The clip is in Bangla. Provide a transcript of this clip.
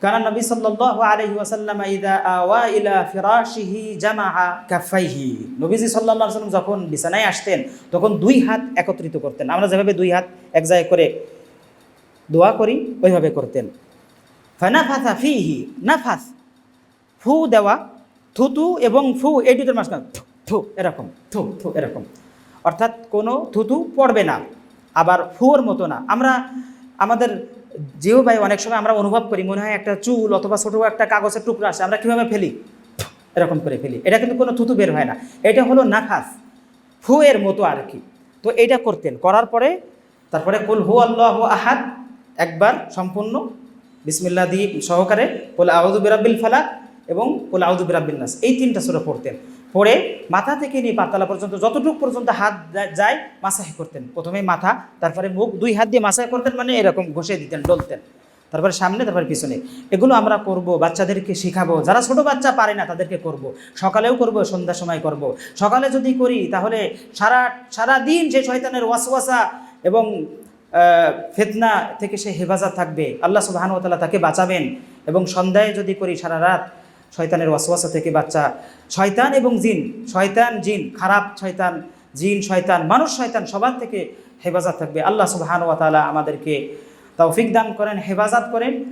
কারণ নবী সাল্লাল্লাহু আলাইহি ওয়াসাল্লাম ইযা আওয়া ইলা ফিরাশিহি জামাআ কাফাইহি, নবীজি সাল্লাল্লাহু আলাইহি ওয়াসাল্লাম যখন বিছানায় আসতেন তখন দুই হাত একত্রিত করতেন। আমরা যেভাবে দুই হাত এক জায়গায় করে দোয়া করি ওইভাবে করতেন। ফানাফাসা ফিহি, নাফাস ফু দেওয়া, থুতু এবং ফু এই দুটোর মাঝখানে থু থু এরকম, থু থু এরকম, অর্থাৎ কোনো থুতু পড়বে না, আবার ফুয়োর মতো না। আমরা আমাদের জিহ্বায় অনেক সময় আমরা অনুভব করি মনে হয় একটা চুল অথবা ছোটো একটা কাগজের টুকরো আসে, আমরা কীভাবে ফেলি, এরকম করে ফেলি, এটা কিন্তু কোনো থুতু বের হয় না, এটা হলো নাফাস, ফুয়ের মতো আর কি। তো এইটা করতেন, করার পরে তারপরে কুল হু আল্লাহু আহাদ একবার সম্পূর্ণ বিসমিল্লাহ দিয়ে সহকারে কুল আউযু বিরাব্বিল ফালাক এবং কুল আউযু বিরাব্বিন নাস, এই তিনটা সূরা পড়তেন। পরে মাথা থেকে নিয়ে পাতলা পর্যন্ত যতটুকু পর্যন্ত হাত যায় মাসাহ করতেন। প্রথমে মাথা, তারপরে মুখ, দুই হাত দিয়ে মাসাহ করতেন, মানে এরকম ঘষে দিতেন, ডলতেন, তারপরে সামনে, তারপরে পিছনে। এগুলো আমরা করব, বাচ্চাদেরকে শেখাবো, যারা ছোট বাচ্চা পারে না তাদেরকে করব, সকালেও করব, সন্ধ্যার সময় করব। সকালে যদি করি তাহলে সারা দিন যে শয়তানের ওয়াসওয়াসা এবং ফিতনা থেকে সে হেফাজত থাকবে, আল্লাহ সুবহানাহু ওয়া তাআলা তাকে বাঁচাবেন। এবং সন্ধ্যায় যদি করি সারা রাত শয়তানের ওয়াসওয়াসা থেকে বাচ্চা, শয়তান এবং জিন, শয়তান জিন, খারাপ শয়তান, জিন শয়তান, মানুষ শয়তান, সবার থেকে হেফাজত থাকবে। আল্লাহ সুবহানাহু ওয়া তাআলা আমাদেরকে তৌফিক দান করেন, হেফাজত করেন।